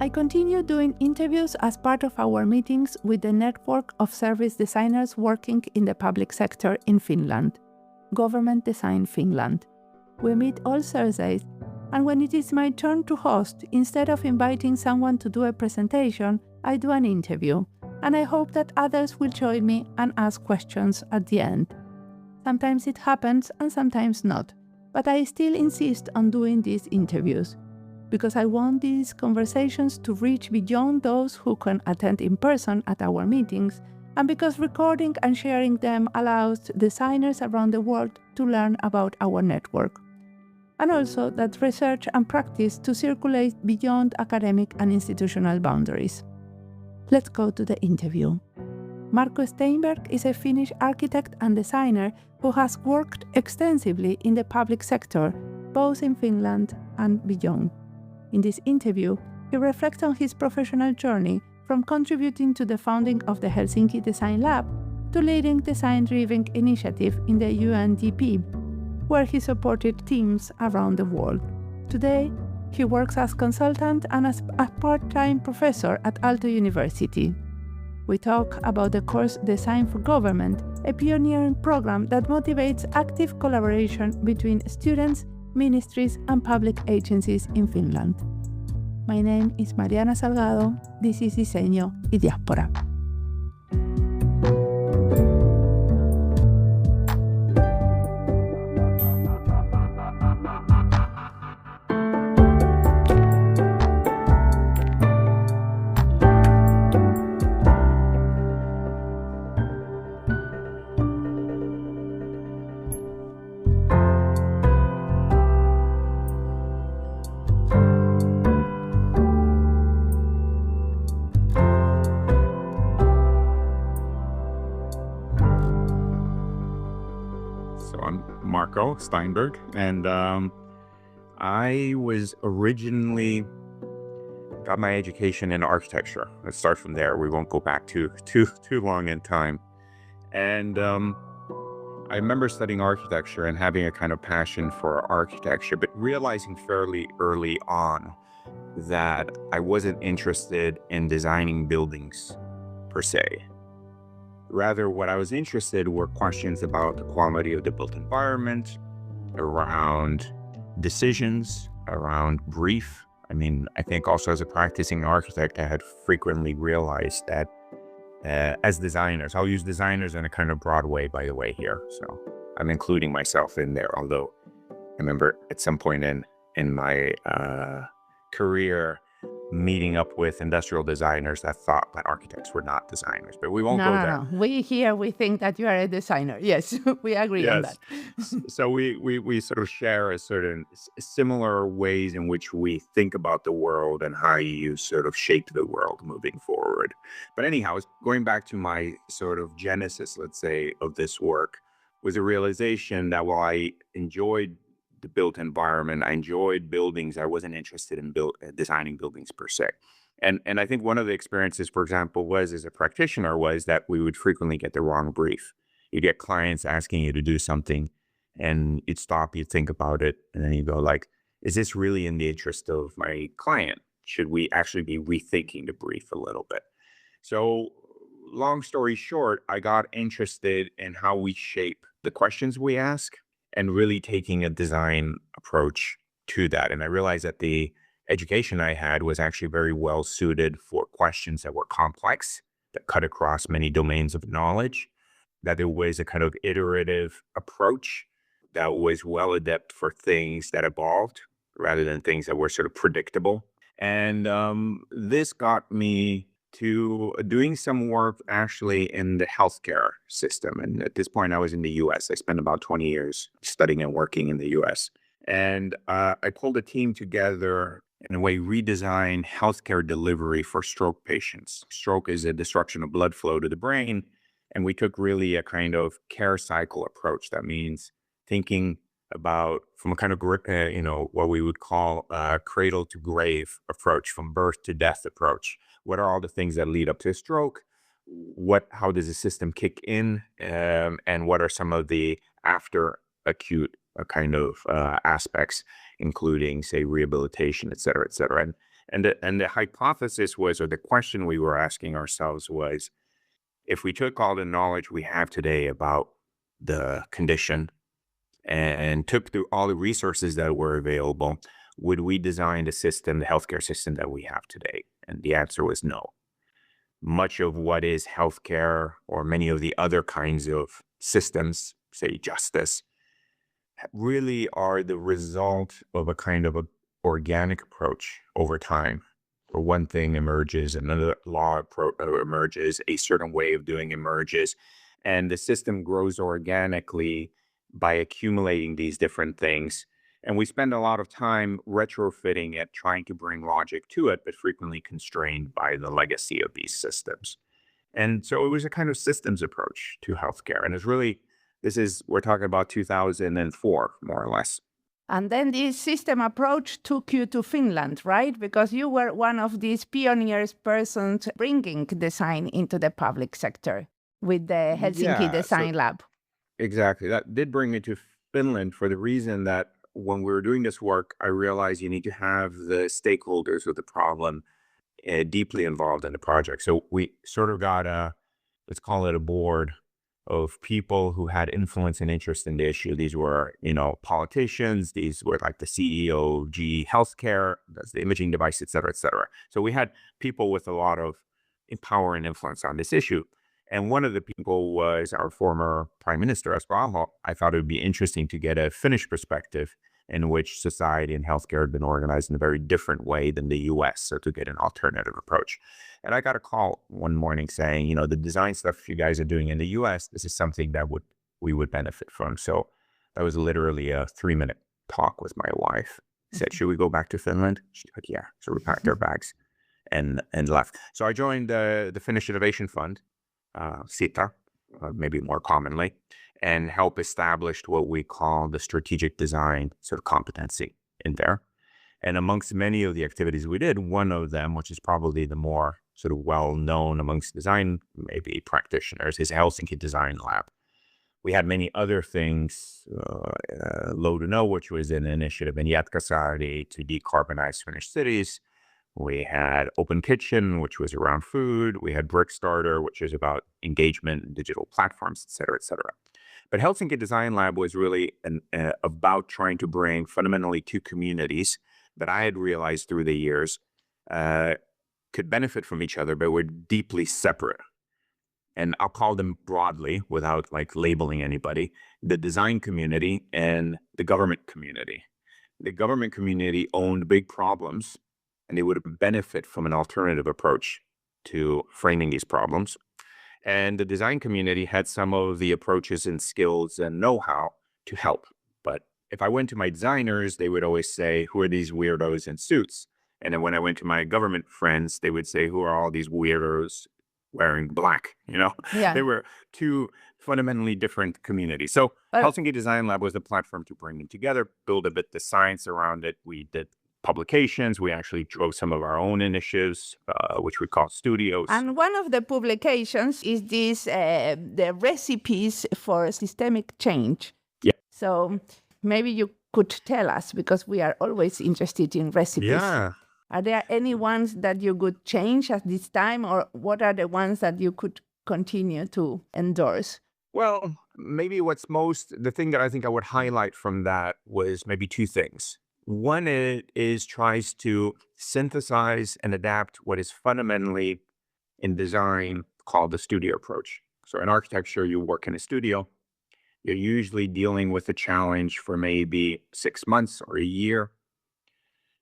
I continue doing interviews as part of our meetings with the network of service designers working in the public sector in Finland, Government Design Finland. We meet all Thursdays, and when it is my turn to host, instead of inviting someone to do a presentation, I do an interview, and I hope that others will join me and ask questions at the end. Sometimes it happens and sometimes not, but I still insist on doing these interviews, because I want these conversations to reach beyond those who can attend in person at our meetings, and because recording and sharing them allows designers around the world to learn about our network. And also that research and practice to circulate beyond academic and institutional boundaries. Let's go to the interview. Marko Steinberg is a Finnish architect and designer who has worked extensively in the public sector, both in Finland and beyond. In this interview, he reflects on his professional journey from contributing to the founding of the Helsinki Design Lab to leading design-driven initiative in the UNDP, where he supported teams around the world. Today, he works as consultant and as a part-time professor at Aalto University. We talk about the course Design for Government, a pioneering program that motivates active collaboration between students, ministries, and public agencies in Finland. My name is Mariana Salgado. This is Diseño y Diáspora. Marko Steinberg, and I was originally got my education in architecture. Let's start from there. We won't go back too long in time. And I remember studying architecture and having a kind of passion for architecture, but realizing fairly early on that I wasn't interested in designing buildings per se. Rather, what I was interested were questions about the quality of the built environment, around decisions, around brief. I mean, I think also as a practicing architect, I had frequently realized that as designers, I'll use designers in a kind of broad way, by the way, here. So I'm including myself in there, although I remember at some point in my career, meeting up with industrial designers that thought that architects were not designers, but we won't go there. No. We think that you are a designer. Yes, we agree on that. So we sort of share a certain similar ways in which we think about the world and how you sort of shape the world moving forward. But anyhow, going back to my sort of genesis, let's say, of this work, was a realization that while I enjoyed the built environment, I enjoyed buildings, I wasn't interested in designing buildings per se. And I think one of the experiences, for example, was as a practitioner was that we would frequently get the wrong brief. You get clients asking you to do something and you'd stop, you'd think about it, and then you go like, is this really in the interest of my client? Should we actually be rethinking the brief a little bit? So long story short, I got interested in how we shape the questions we ask and really taking a design approach to that. And I realized that the education I had was actually very well suited for questions that were complex, that cut across many domains of knowledge, that there was a kind of iterative approach that was well adept for things that evolved rather than things that were sort of predictable. And this got me to doing some work actually in the healthcare system. And at this point, I was in the US. I spent about 20 years studying and working in the US. And I pulled a team together, in a way, redesign healthcare delivery for stroke patients. Stroke is a disruption of blood flow to the brain. And we took really a kind of care cycle approach. That means thinking about from a kind of, what we would call a cradle to grave approach, from birth to death approach. What are all the things that lead up to a stroke? How does the system kick in? And what are some of the after acute kind of aspects, including, say, rehabilitation, et cetera, et cetera. And the hypothesis was, or the question we were asking ourselves was, if we took all the knowledge we have today about the condition and took through all the resources that were available, would we design the system, the healthcare system that we have today? And the answer was no. Much of what is healthcare or many of the other kinds of systems, say justice, really are the result of a kind of a organic approach over time. Where one thing emerges, another law emerges, a certain way of doing emerges, and the system grows organically by accumulating these different things. And we spend a lot of time retrofitting it, trying to bring logic to it, but frequently constrained by the legacy of these systems. And so it was a kind of systems approach to healthcare. And it's really, we're talking about 2004, more or less. And then this system approach took you to Finland, right? Because you were one of these pioneers persons bringing design into the public sector with the Helsinki Design Lab. Exactly. That did bring me to Finland for the reason that when we were doing this work, I realized you need to have the stakeholders of the problem deeply involved in the project. So we sort of got let's call it a board of people who had influence and interest in the issue. These were, politicians. These were like the CEO of GE Healthcare, that's the imaging device, et cetera, et cetera. So we had people with a lot of power and influence on this issue. And one of the people was our former prime minister, Aalto. I thought it would be interesting to get a Finnish perspective in which society and healthcare had been organized in a very different way than the US, so to get an alternative approach. And I got a call one morning saying, the design stuff you guys are doing in the US, this is something that we would benefit from. So that was literally a 3-minute talk with my wife. I said, should we go back to Finland? She's like, yeah. So we packed our bags and left. So I joined the Finnish Innovation Fund, SITA, maybe more commonly, and help establish what we call the strategic design sort of competency in there. And amongst many of the activities we did, one of them, which is probably the more sort of well-known amongst design, maybe practitioners, is Helsinki Design Lab. We had many other things, Low to Know, which was an initiative in Jätkäsaari to decarbonize Finnish cities. We had Open Kitchen, which was around food. We had Brickstarter, which is about engagement and digital platforms, et cetera, et cetera. But Helsinki Design Lab was really about trying to bring fundamentally two communities that I had realized through the years could benefit from each other, but were deeply separate. And I'll call them broadly, without labeling anybody, the design community and the government community. The government community owned big problems, and they would benefit from an alternative approach to framing these problems. And the design community had some of the approaches and skills and know-how to help. But if I went to my designers, they would always say, who are these weirdos in suits? And then when I went to my government friends, they would say, who are all these weirdos wearing black? Yeah. They were two fundamentally different communities. So Helsinki Design Lab was the platform to bring them together, build a bit the science around it. We did publications. We actually drove some of our own initiatives, which we call studios. And one of the publications is this, the recipes for systemic change. Yeah. So maybe you could tell us, because we are always interested in recipes. Yeah. Are there any ones that you could change at this time, or what are the ones that you could continue to endorse? Well, maybe the thing that I think I would highlight from that was maybe two things. One is tries to synthesize and adapt what is fundamentally in design called the studio approach. So in architecture, you work in a studio. You're usually dealing with a challenge for maybe 6 months or a year.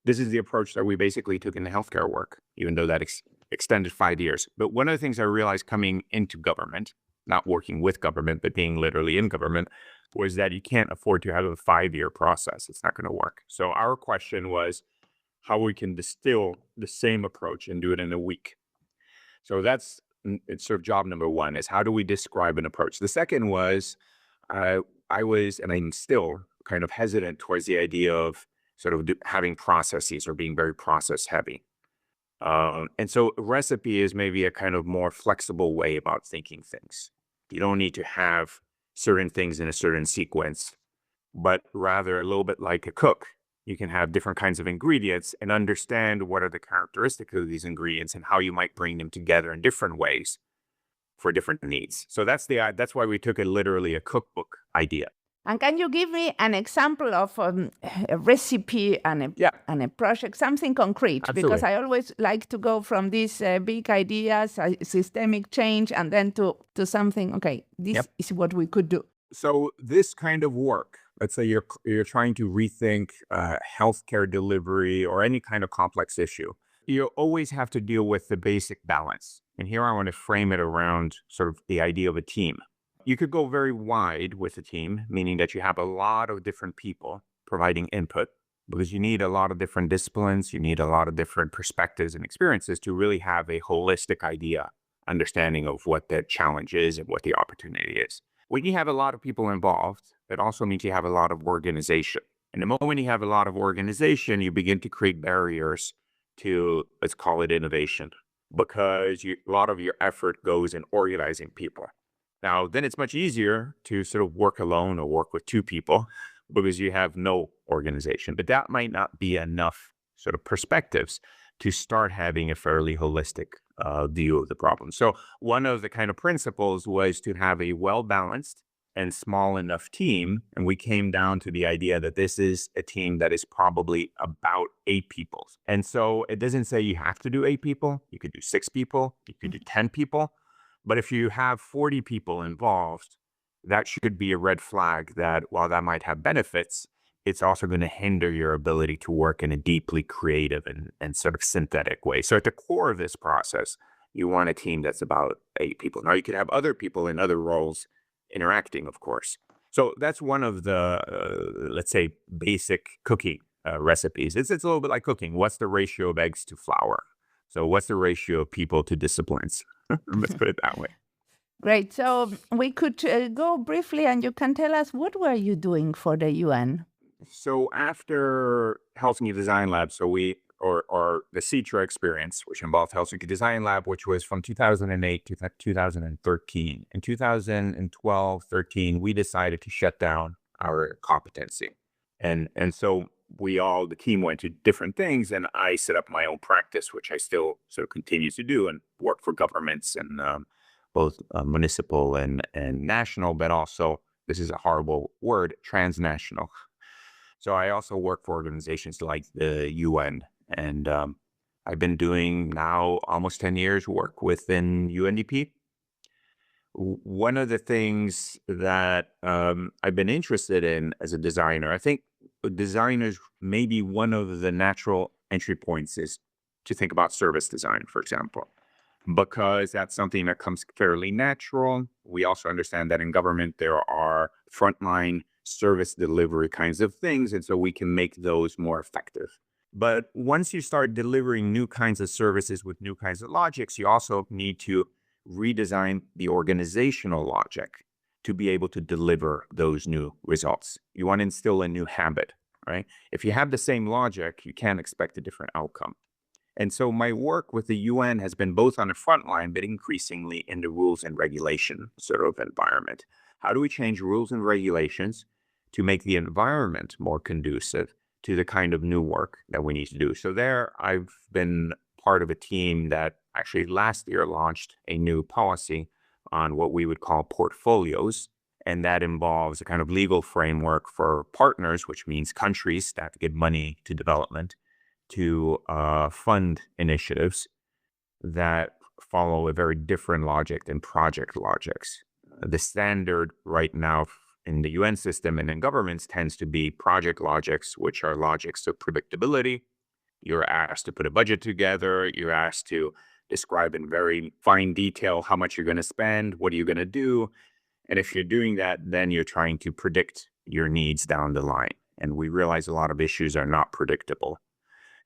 This is the approach that we basically took in the healthcare work, even though that extended 5 years. But one of the things I realized coming into government, not working with government, but being literally in government, was that you can't afford to have a 5-year process. It's not going to work. So our question was how we can distill the same approach and do it in a week. So it's sort of job number one, is how do we describe an approach? The second was I was, and I'm still kind of hesitant towards the idea of sort of having processes or being very process heavy. And so recipe is maybe a kind of more flexible way about thinking things. You don't need to have certain things in a certain sequence, but rather a little bit like a cook. You can have different kinds of ingredients and understand what are the characteristics of these ingredients and how you might bring them together in different ways for different needs. So that's why we took literally a cookbook idea. And can you give me an example of a recipe and a project, something concrete? Absolutely. Because I always like to go from these big ideas, systemic change, and then to something, okay, this is what we could do. So this kind of work, let's say you're trying to rethink healthcare delivery or any kind of complex issue, you always have to deal with the basic balance. And here I want to frame it around sort of the idea of a team. You could go very wide with a team, meaning that you have a lot of different people providing input, because you need a lot of different disciplines, you need a lot of different perspectives and experiences to really have a holistic idea, understanding of what the challenge is and what the opportunity is. When you have a lot of people involved, it also means you have a lot of organization. And the moment you have a lot of organization, you begin to create barriers to, let's call it innovation, because a lot of your effort goes in organizing people. Now, then it's much easier to sort of work alone or work with two people because you have no organization. But that might not be enough sort of perspectives to start having a fairly holistic view of the problem. So one of the kind of principles was to have a well-balanced and small enough team. And we came down to the idea that this is a team that is probably about 8 people. And so it doesn't say you have to do 8 people. You could do 6 people. You could do 10 people. But if you have 40 people involved, that should be a red flag that while that might have benefits, it's also going to hinder your ability to work in a deeply creative and sort of synthetic way. So at the core of this process, you want a team that's about 8 people. Now, you could have other people in other roles interacting, of course. So that's one of the, let's say, basic cooking recipes. It's a little bit like cooking. What's the ratio of eggs to flour? So what's the ratio of people to disciplines? Let's put it that way. Great. So we could go briefly, and you can tell us, what were you doing for the UN? So after Helsinki Design Lab, or the CITRA experience, which involved Helsinki Design Lab, which was from 2008 to 2013. In 2012-13, we decided to shut down our competency. And so the team went to different things, and I set up my own practice, which I still sort of continue to do and work for governments and both municipal and national, but also, this is a horrible word, transnational. So I also work for organizations like the UN, and I've been doing now almost 10 years work within UNDP. One of the things that I've been interested in as a designer, I think designers, maybe one of the natural entry points is to think about service design, for example, because that's something that comes fairly natural. We also understand that in government, there are frontline service delivery kinds of things, and so we can make those more effective. But once you start delivering new kinds of services with new kinds of logics, you also need to redesign the organizational logic to be able to deliver those new results. You want to instill a new habit, right? If you have the same logic, you can't expect a different outcome. And so my work with the UN has been both on the front line, but increasingly in the rules and regulation sort of environment. How do we change rules and regulations to make the environment more conducive to the kind of new work that we need to do? So there, I've been part of a team that actually last year launched a new policy on what we would call portfolios. And that involves a kind of legal framework for partners, which means countries that give money to development, to fund initiatives that follow a very different logic than project logics. The standard right now in the UN system and in governments tends to be project logics, which are logics of predictability. You're asked to put a budget together. You're asked to describe in very fine detail how much you're going to spend, what are you going to do. And if you're doing that, then you're trying to predict your needs down the line. And we realize a lot of issues are not predictable.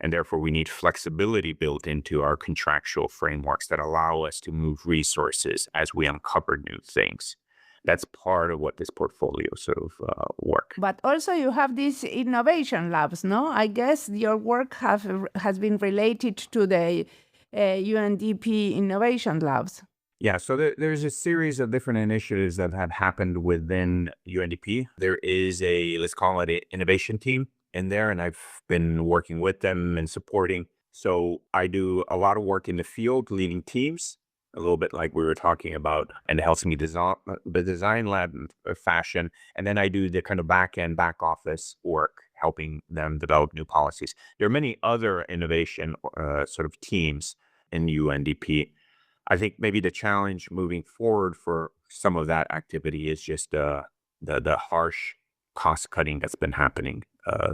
And therefore, we need flexibility built into our contractual frameworks that allow us to move resources as we uncover new things. That's part of what this portfolio sort of work. But also you have these innovation labs, no? I guess your work has been related to the UNDP innovation labs. Yeah, so there's a series of different initiatives that have happened within UNDP. There is let's call it an innovation team. in there, and I've been working with them and supporting. So I do a lot of work in the field, leading teams, a little bit like we were talking about in the Helsinki Design Lab fashion. And then I do the kind of back office work, helping them develop new policies. There are many other innovation sort of teams in UNDP. I think maybe the challenge moving forward for some of that activity is just the harsh cost cutting that's been happening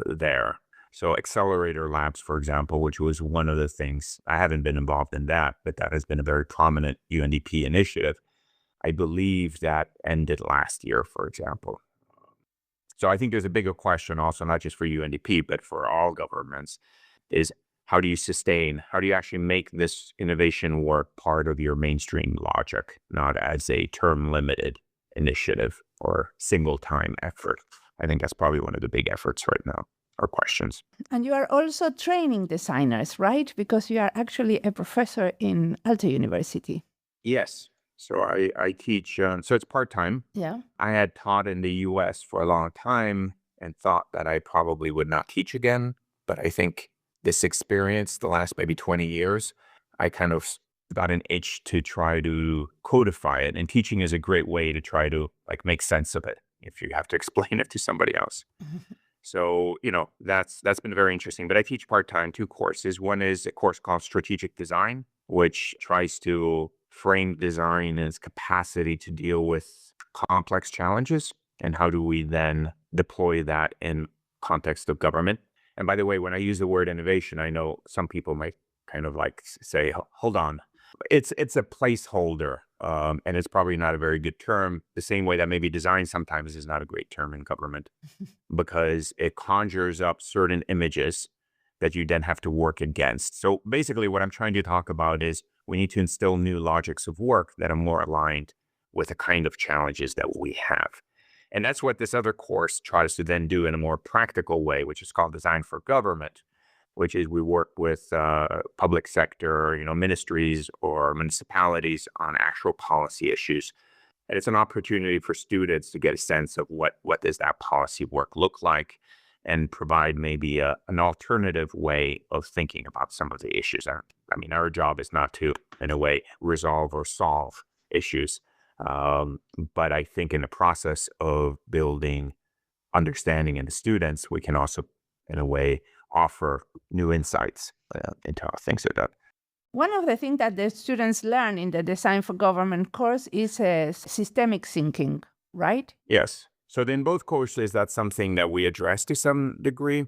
there. So accelerator labs, for example, which was one of the things, I haven't been involved in that, but that has been a very prominent UNDP initiative. I believe that ended last year, for example. So I think there's a bigger question also, not just for UNDP, but for all governments, is how do you actually make this innovation work part of your mainstream logic, not as a term limited initiative or single time effort? I think that's probably one of the big efforts right now, or questions. And you are also training designers, right? Because you are actually a professor in Aalto University. Yes. So I teach, so it's part-time. Yeah. I had taught in the US for a long time and thought that I probably would not teach again. But I think this experience, the last maybe 20 years, I kind of got an itch to try to codify it. And teaching is a great way to try to like make sense of it if you have to explain it to somebody else. So, that's been very interesting. But I teach part-time 2 courses. One is a course called Strategic Design, which tries to frame design and its capacity to deal with complex challenges. And how do we then deploy that in context of government? And by the way, when I use the word innovation, I know some people might kind of like say, hold on, it's a placeholder. And it's probably not a very good term, the same way that maybe design sometimes is not a great term in government because it conjures up certain images that you then have to work against. So basically what I'm trying to talk about is we need to instill new logics of work that are more aligned with the kind of challenges that we have. And that's what this other course tries to then do in a more practical way, which is called Design for Government, which is we work with public sector, ministries or municipalities on actual policy issues. And it's an opportunity for students to get a sense of what does that policy work look like and provide maybe an alternative way of thinking about some of the issues. I mean, our job is not to, in a way, resolve or solve issues. But I think in the process of building understanding in the students, we can also, in a way, offer new insights into how things are done. One of the things that the students learn in the Design for Government course is systemic thinking, right? Yes. So in both courses, that's something that we address to some degree.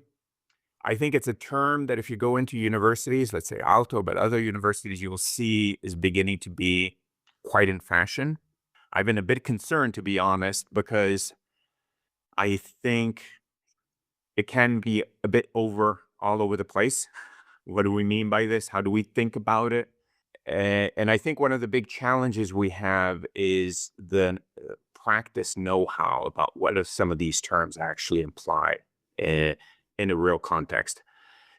I think it's a term that if you go into universities, let's say Aalto, but other universities, you will see is beginning to be quite in fashion. I've been a bit concerned, to be honest, because I think it can be a bit all over the place. What do we mean by this? How do we think about it? And I think one of the big challenges we have is the practice know-how about what do some of these terms actually imply in a real context.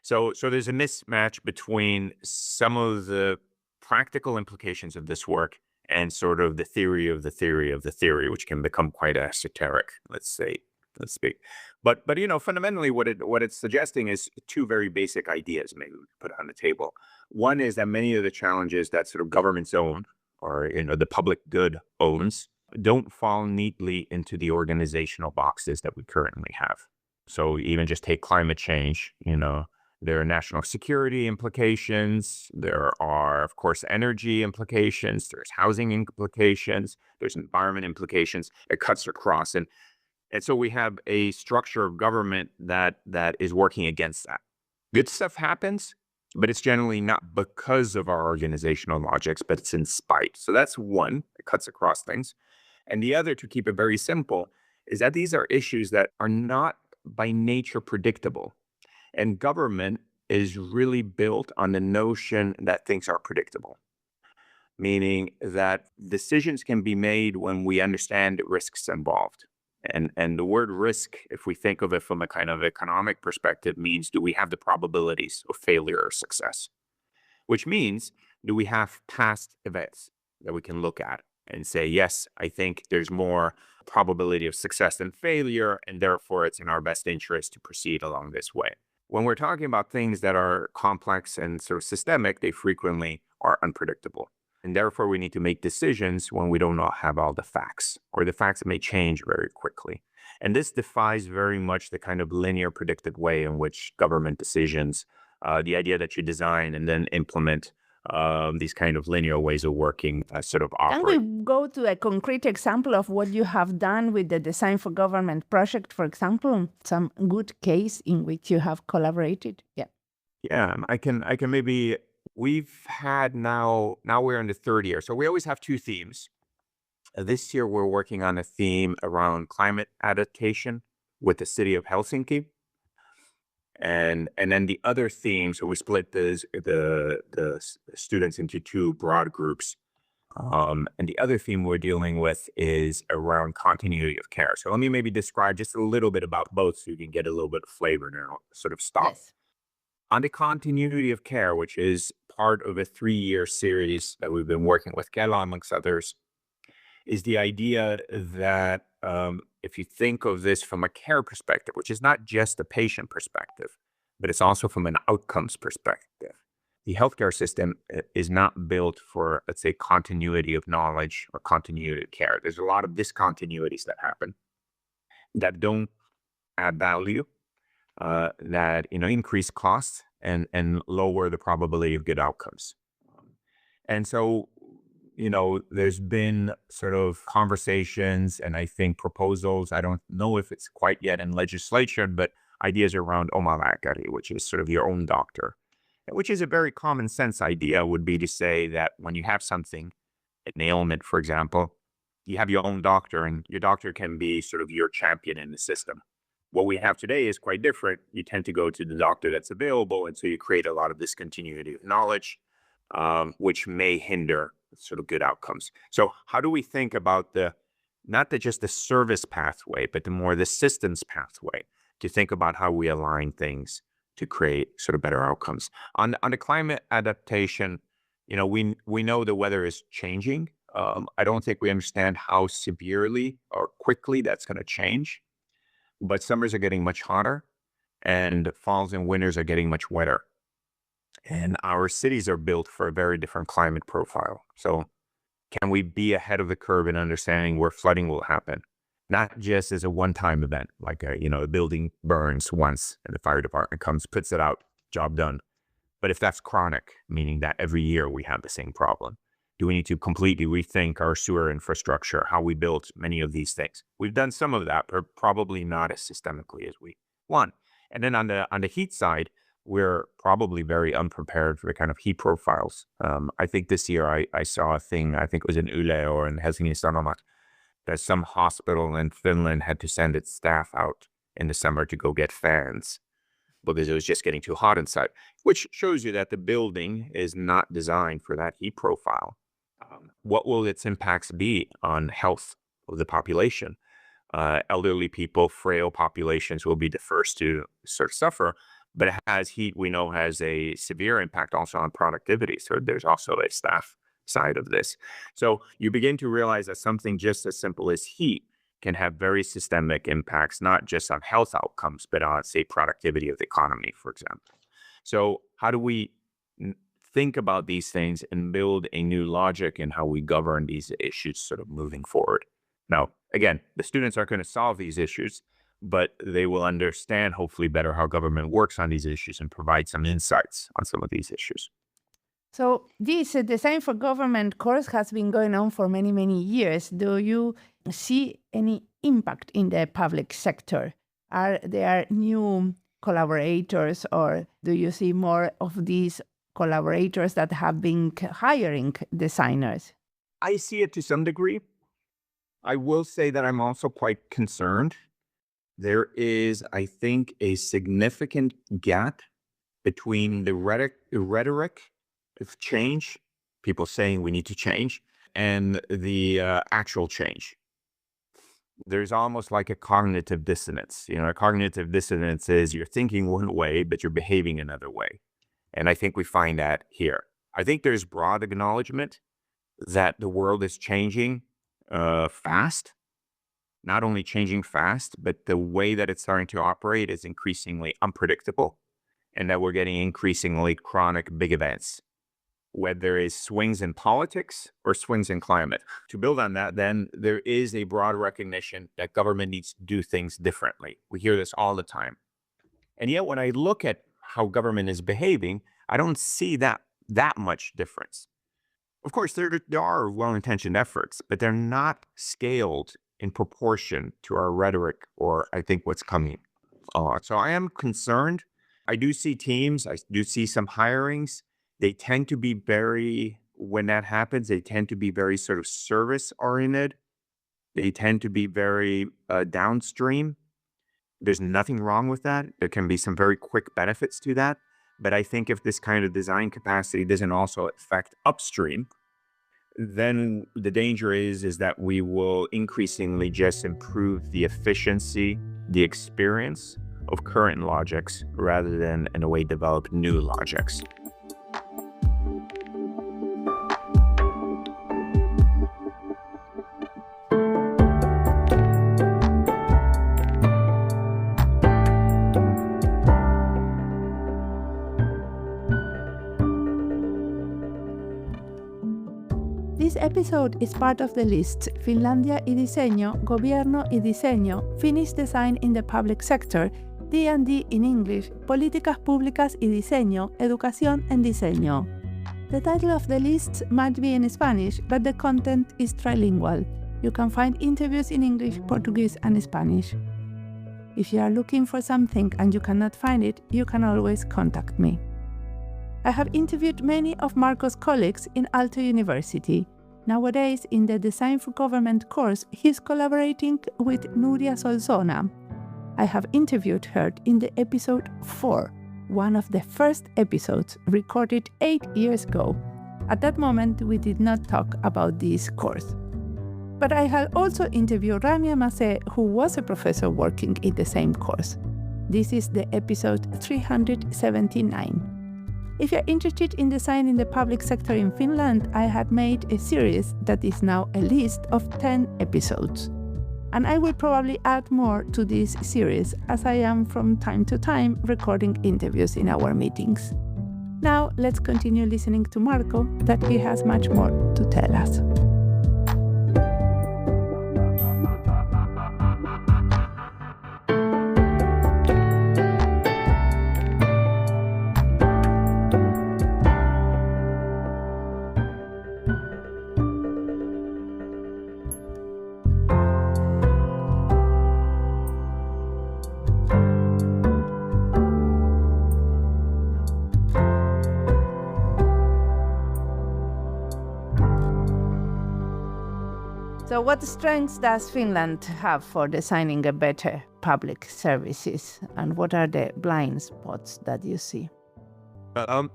So there's a mismatch between some of the practical implications of this work and sort of the theory of the theory of the theory, which can become quite esoteric, let's speak. But fundamentally what it's suggesting is 2 very basic ideas maybe we put on the table. One is that many of the challenges that sort of governments own or the public good owns don't fall neatly into the organizational boxes that we currently have. So even just take climate change, there are national security implications. There are, of course, energy implications. There's housing implications. There's environment implications. It cuts across. And so we have a structure of government that is working against that. Good stuff happens, but it's generally not because of our organizational logics, but it's in spite. So that's one, it cuts across things. And the other, to keep it very simple, is that these are issues that are not by nature predictable. And government is really built on the notion that things are predictable, meaning that decisions can be made when we understand the risks involved. And the word risk, if we think of it from a kind of economic perspective, means do we have the probabilities of failure or success? Which means, do we have past events that we can look at and say, yes, I think there's more probability of success and failure, and therefore it's in our best interest to proceed along this way. When we're talking about things that are complex and sort of systemic, they frequently are unpredictable. And therefore, we need to make decisions when we do not have all the facts, or the facts may change very quickly. And this defies very much the kind of linear predicted way in which government decisions, the idea that you design and then implement these kind of linear ways of working sort of Can operate. we go to a concrete example of what you have done with the Design for Government project, for example, some good case in which you have collaborated? Yeah, I can maybe, we've had now we're in the third year. So we always have two themes. This year we're working on a theme around climate adaptation with the city of Helsinki. And then the other theme, so we split the students into two broad groups. And the other theme we're dealing with is around continuity of care. So let me maybe describe just a little bit about both so you can get a little bit of flavor and I'll sort of stop. Yes. On the continuity of care, which is part of a 3-year series that we've been working with Kela, amongst others, is the idea that if you think of this from a care perspective, which is not just a patient perspective, but it's also from an outcomes perspective, the healthcare system is not built for, let's say, continuity of knowledge or continuity of care. There's a lot of discontinuities that happen that don't add value, that increase costs and lower the probability of good outcomes. And so, there's been sort of conversations and I think proposals. I don't know if it's quite yet in legislation, but ideas around omalääkäri, which is sort of your own doctor, which is a very common sense idea, would be to say that when you have something, an ailment, for example, you have your own doctor and your doctor can be sort of your champion in the system. What we have today is quite different. You tend to go to the doctor that's available. And so you create a lot of discontinuity of knowledge, which may hinder sort of good outcomes. So how do we think about not just the service pathway, but the systems pathway to think about how we align things to create sort of better outcomes? On the climate adaptation, we know the weather is changing. I don't think we understand how severely or quickly that's going to change, but summers are getting much hotter and falls and winters are getting much wetter. And our cities are built for a very different climate profile. So can we be ahead of the curve in understanding where flooding will happen? Not just as a one-time event, like a building burns once and the fire department comes, puts it out, job done. But if that's chronic, meaning that every year we have the same problem, do we need to completely rethink our sewer infrastructure, how we built many of these things? We've done some of that, but probably not as systemically as we want. And then on the heat side, we're probably very unprepared for the kind of heat profiles. I think this year I saw a thing, I think it was in Yle or in Helsinki Sanomat, that some hospital in Finland had to send its staff out in the summer to go get fans because it was just getting too hot inside, which shows you that the building is not designed for that heat profile. What will its impacts be on health of the population? Elderly people, frail populations will be the first to sort of suffer. But heat, we know, has a severe impact also on productivity. So there's also a staff side of this. So you begin to realize that something just as simple as heat can have very systemic impacts, not just on health outcomes, but on, say, productivity of the economy, for example. So how do we think about these things and build a new logic in how we govern these issues sort of moving forward? Now, again, the students aren't going to solve these issues, but they will understand hopefully better how government works on these issues and provide some insights on some of these issues. So this Design for Government course has been going on for many, many years. Do you see any impact in the public sector? Are there new collaborators, or do you see more of these collaborators that have been hiring designers? I see it to some degree. I will say that I'm also quite concerned. There is, I think, a significant gap between the rhetoric of change, people saying we need to change, and the actual change. There's almost like a cognitive dissonance. A cognitive dissonance is you're thinking one way, but you're behaving another way. And I think we find that here. I think there's broad acknowledgement that the world is changing fast. not only changing fast, but the way that it's starting to operate is increasingly unpredictable, and that we're getting increasingly chronic big events, whether it's swings in politics or swings in climate. To build on that, then, there is a broad recognition that government needs to do things differently. We hear this all the time. And yet, when I look at how government is behaving, I don't see that much difference. Of course, there are well-intentioned efforts, but they're not scaled in proportion to our rhetoric or I think what's coming. So I am concerned. I do see teams. I do see some hirings. They tend to be when that happens, they tend to be very sort of service-oriented. They tend to be very downstream. There's nothing wrong with that. There can be some very quick benefits to that. But I think if this kind of design capacity doesn't also affect upstream, then the danger is that we will increasingly just improve the efficiency, the experience of current logics rather than, in a way, develop new logics. This episode is part of the lists Finlandia y Diseño, Gobierno y Diseño, Finnish Design in the Public Sector, D&D in English, Políticas, Públicas y Diseño, Educación and Diseño. The title of the lists might be in Spanish, but the content is trilingual. You can find interviews in English, Portuguese and Spanish. If you are looking for something and you cannot find it, you can always contact me. I have interviewed many of Marco's colleagues in Aalto University. Nowadays, in the Design for Government course, he's collaborating with Nuria Solsona. I have interviewed her in the episode 4, one of the first episodes recorded 8 years ago. At that moment, we did not talk about this course. But I have also interviewed Ramya Maseh, who was a professor working in the same course. This is the episode 379. If you're interested in design in the public sector in Finland, I had made a series that is now a list of 10 episodes. And I will probably add more to this series as I am from time to time recording interviews in our meetings. Now let's continue listening to Marco, that he has much more to tell us. So what strengths does Finland have for designing a better public services, and what are the blind spots that you see?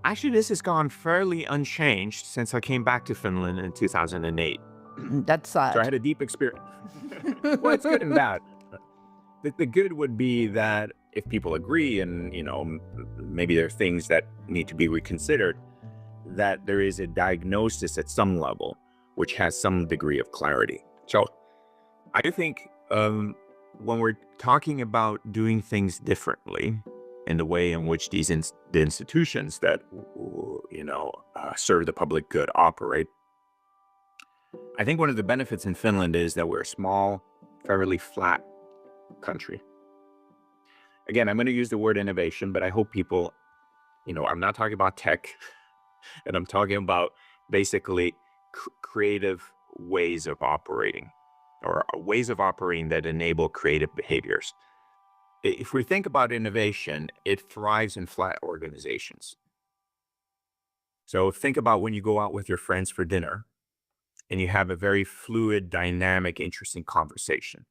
Actually, this has gone fairly unchanged since I came back to Finland in 2008. That's sad. So I had a deep experience. Well, it's good and bad. The good would be that if people agree and, maybe there are things that need to be reconsidered, that there is a diagnosis at some level which has some degree of clarity. So I think when we're talking about doing things differently in the way in which the institutions that, serve the public good operate, I think one of the benefits in Finland is that we're a small, fairly flat country. Again, I'm going to use the word innovation, but I hope people, I'm not talking about tech, and I'm talking about basically creative ways of operating, or ways of operating that enable creative behaviors. If we think about innovation, it thrives in flat organizations. So think about when you go out with your friends for dinner and you have a very fluid, dynamic, interesting conversation.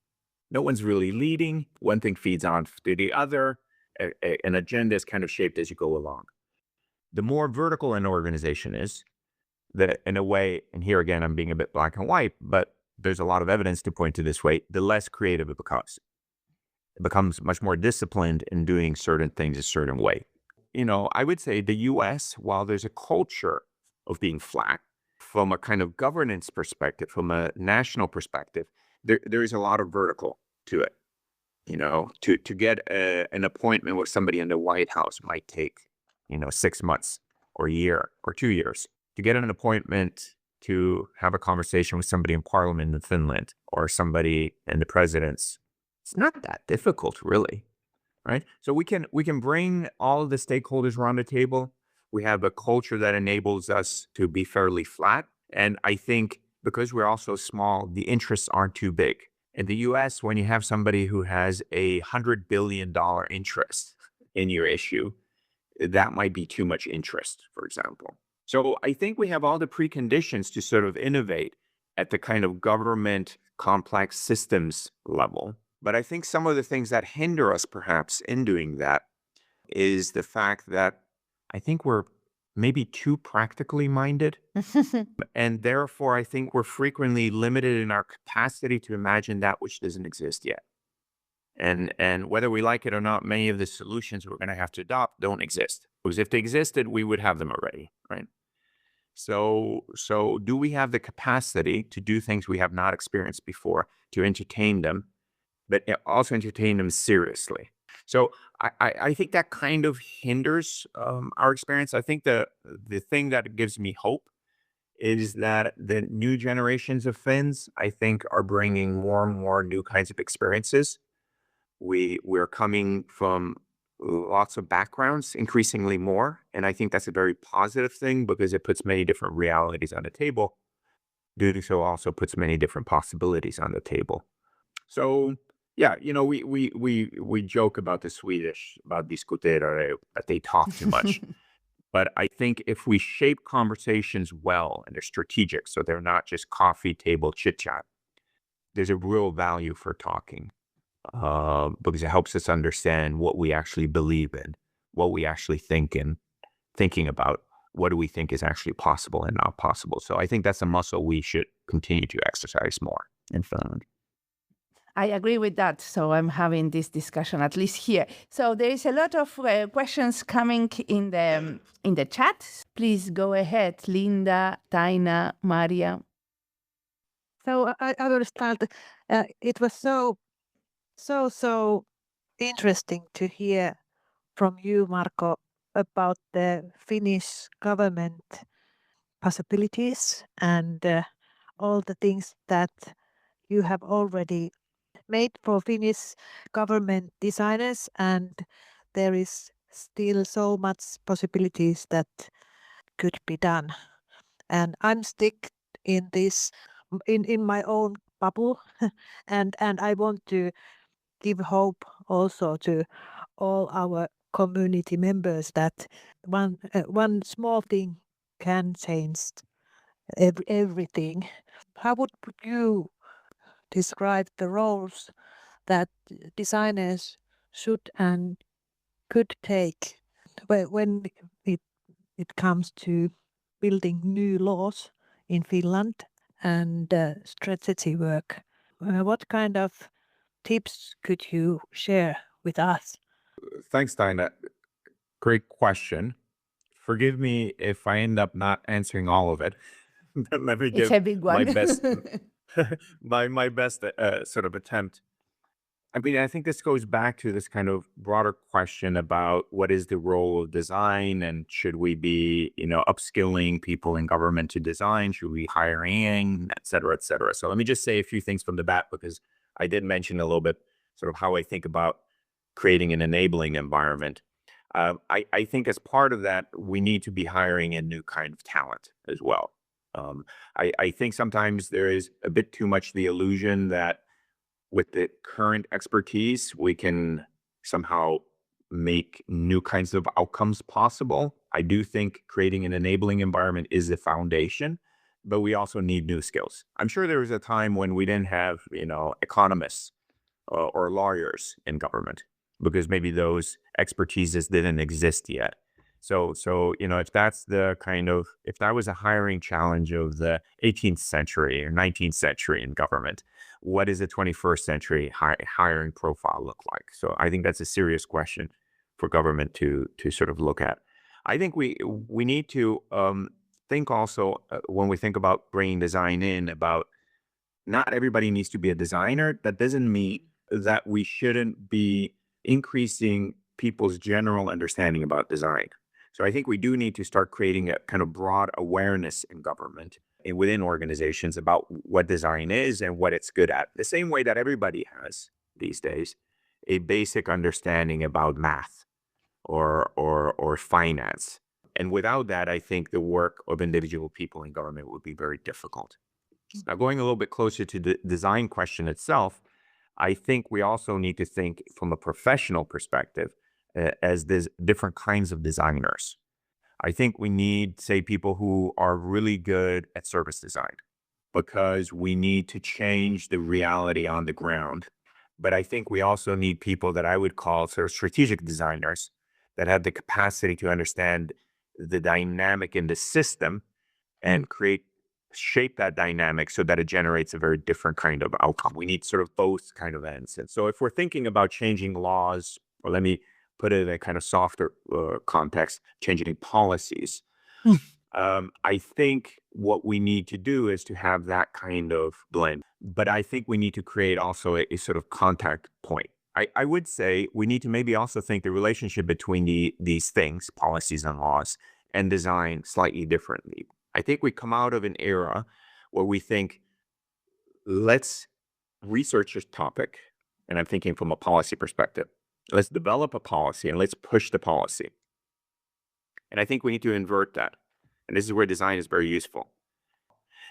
No one's really leading. One thing feeds on to the other. An agenda is kind of shaped as you go along. The more vertical an organization is, that in a way, and here again, I'm being a bit black and white, but there's a lot of evidence to point to this way, the less creative it becomes. It becomes much more disciplined in doing certain things a certain way. I would say the US, while there's a culture of being flat, from a kind of governance perspective, from a national perspective, there is a lot of vertical to it. To get an appointment with somebody in the White House might take, 6 months or a year or 2 years. To get an appointment to have a conversation with somebody in Parliament in Finland or somebody in the president's, it's not that difficult, really, right? So we can bring all of the stakeholders around the table. We have a culture that enables us to be fairly flat. And I think because we're also small, the interests aren't too big. In the US, when you have somebody who has $100 billion interest in your issue, that might be too much interest, for example. So I think we have all the preconditions to sort of innovate at the kind of government complex systems level. But I think some of the things that hinder us perhaps in doing that is the fact that I think we're maybe too practically minded. And therefore, I think we're frequently limited in our capacity to imagine that which doesn't exist yet. And whether we like it or not, many of the solutions we're going to have to adopt don't exist. Because if they existed, we would have them already, right? So do we have the capacity to do things we have not experienced before, to entertain them, but also entertain them seriously? So I think that kind of hinders our experience. I think the thing that gives me hope is that the new generations of Finns, I think, are bringing more and more new kinds of experiences. We're coming from lots of backgrounds, increasingly more. And I think that's a very positive thing because it puts many different realities on the table. Doing so also puts many different possibilities on the table. So, yeah, we joke about the Swedish, about diskutera, that they talk too much. But I think if we shape conversations well and they're strategic, so they're not just coffee table chit chat, there's a real value for talking. Because it helps us understand what we actually believe in, what we actually think in, thinking about what do we think is actually possible and not possible. So I think that's a muscle we should continue to exercise more in Finland. I agree with that. So I'm having this discussion at least here. So there is a lot of questions coming in the chat. Please go ahead, Linda, Taina, Maria. So I will start. It was so interesting to hear from you, Marco, about the Finnish government possibilities and all the things that you have already made for Finnish government designers, and there is still so much possibilities that could be done. And I'm stuck in this in my own bubble, and I want to give hope also to all our community members that one small thing can change everything. How would you describe the roles that designers should and could take when it comes to building new laws in Finland and strategy work? What kind of tips could you share with us? Thanks, Dinah. Great question. Forgive me if I end up not answering all of it. Let me It's give a big one. my best, my best sort of attempt. I mean, I think this goes back to this kind of broader question about what is the role of design and should we be, upskilling people in government to design? Should we be hiring, et cetera, et cetera? So let me just say a few things from the bat because I did mention a little bit sort of how I think about creating an enabling environment. I think as part of that, we need to be hiring a new kind of talent as well. I think sometimes there is a bit too much the illusion that with the current expertise, we can somehow make new kinds of outcomes possible. I do think creating an enabling environment is the foundation, but we also need new skills. I'm sure there was a time when we didn't have, economists or lawyers in government because maybe those expertises didn't exist yet. So if that's if that was a hiring challenge of the 18th century or 19th century in government, what does the 21st century hiring profile look like? So I think that's a serious question for government to sort of look at. I think we need to think also when we think about bringing design in about not everybody needs to be a designer. That doesn't mean that we shouldn't be increasing people's general understanding about design. So I think we do need to start creating a kind of broad awareness in government and within organizations about what design is and what it's good at. The same way that everybody has these days a basic understanding about math or finance. And without that, I think the work of individual people in government would be very difficult. Now, going a little bit closer to the design question itself, I think we also need to think from a professional perspective as there's different kinds of designers. I think we need, say, people who are really good at service design because we need to change the reality on the ground. But I think we also need people that I would call sort of strategic designers that have the capacity to understand the dynamic in the system and shape that dynamic so that it generates a very different kind of outcome. We need sort of both kind of ends. And so if we're thinking about changing laws, or let me put it in a kind of softer context, changing policies, I think what we need to do is to have that kind of blend. But I think we need to create also a sort of contact point. I would say we need to maybe also think the relationship between these things, policies and laws, and design slightly differently. I think we come out of an era where we think, let's research this topic, and I'm thinking from a policy perspective. Let's develop a policy and let's push the policy. And I think we need to invert that. And this is where design is very useful.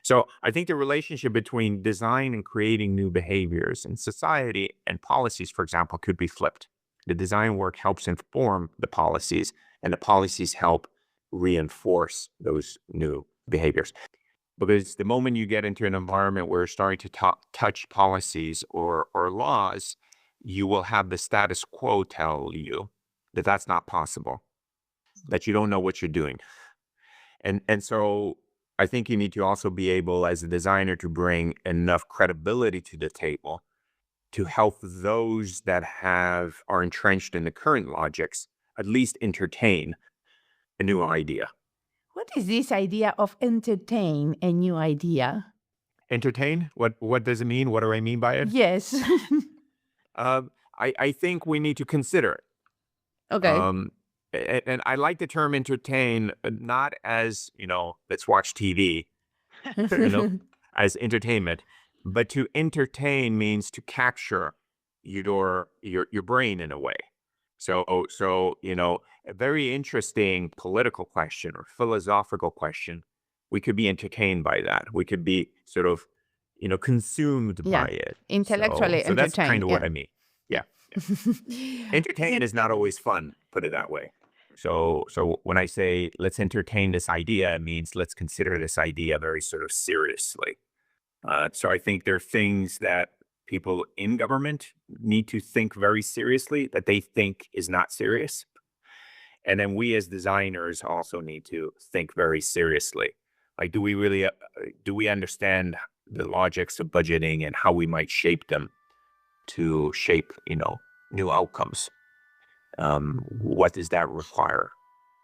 So I think the relationship between design and creating new behaviors in society and policies, for example, could be flipped. The design work helps inform the policies, and the policies help reinforce those new behaviors. Because the moment you get into an environment where you're starting to touch policies or laws, you will have the status quo tell you that that's not possible, that you don't know what you're doing. And so I think you need to also be able, as a designer, to bring enough credibility to the table to help those that are entrenched in the current logics at least entertain a new idea. What is this idea of entertain a new idea? Entertain? What does it mean? What do I mean by it? Yes. I think we need to consider it. Okay. And I like the term entertain, not as, let's watch TV, as entertainment, but to entertain means to capture your brain in a way. So, a very interesting political question or philosophical question, we could be entertained by that. We could be sort of, consumed by it. Intellectually so that's kind of yeah. what I mean. Yeah. Entertain is not always fun, put it that way. So when I say let's entertain this idea, it means let's consider this idea very sort of seriously. So I think there are things that people in government need to think very seriously that they think is not serious. And then we as designers also need to think very seriously. Like, do we understand the logics of budgeting and how we might shape them to shape, new outcomes? What does that require?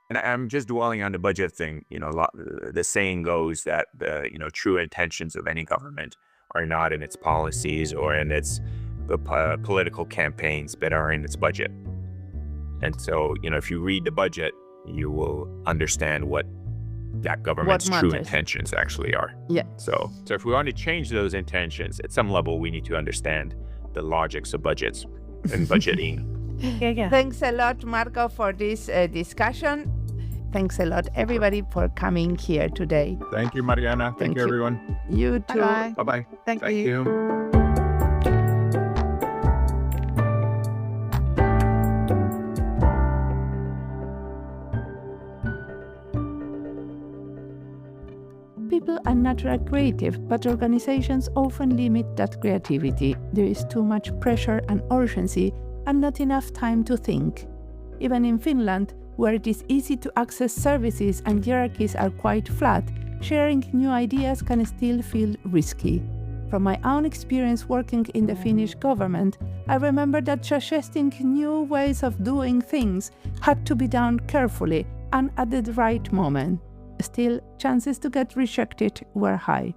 And I'm just dwelling on the budget thing. The saying goes that the true intentions of any government are not in its policies or in its political campaigns, but are in its budget. And so, if you read the budget, you will understand what that government's true intentions actually are. Yeah. So if we want to change those intentions, at some level, we need to understand the logics of budgets and budgeting. Yeah. Thanks a lot, Marco, for this discussion. Thanks a lot, everybody, for coming here today. Thank you, Mariana. Thank you, everyone. You too. Bye-bye. Bye-bye. Thank you. People are naturally creative, but organizations often limit that creativity. There is too much pressure and urgency and not enough time to think. Even in Finland, where it is easy to access services and hierarchies are quite flat, sharing new ideas can still feel risky. From my own experience working in the Finnish government, I remember that suggesting new ways of doing things had to be done carefully and at the right moment. Still, chances to get rejected were high.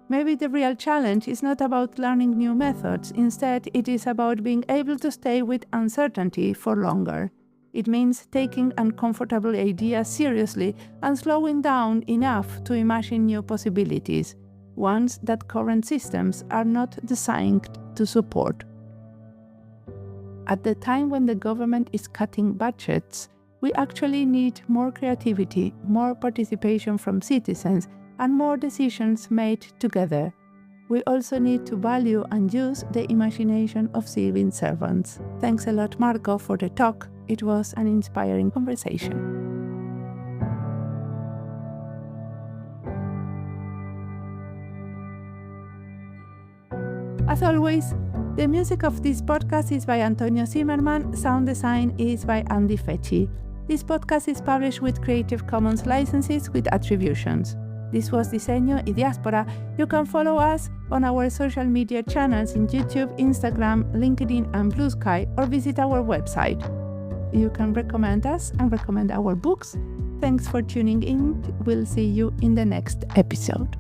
Maybe the real challenge is not about learning new methods. Instead, it is about being able to stay with uncertainty for longer. It means taking uncomfortable ideas seriously and slowing down enough to imagine new possibilities, ones that current systems are not designed to support. At the time when the government is cutting budgets, we actually need more creativity, more participation from citizens, and more decisions made together. We also need to value and use the imagination of civil servants. Thanks a lot, Marco, for the talk. It was an inspiring conversation. As always, the music of this podcast is by Antonio Zimmerman, sound design is by Andy Fecci. This podcast is published with Creative Commons licenses with attributions. This was Diseño y Diáspora. You can follow us on our social media channels in YouTube, Instagram, LinkedIn, and Blue Sky, or visit our website. You can recommend us and recommend our books. Thanks for tuning in. We'll see you in the next episode.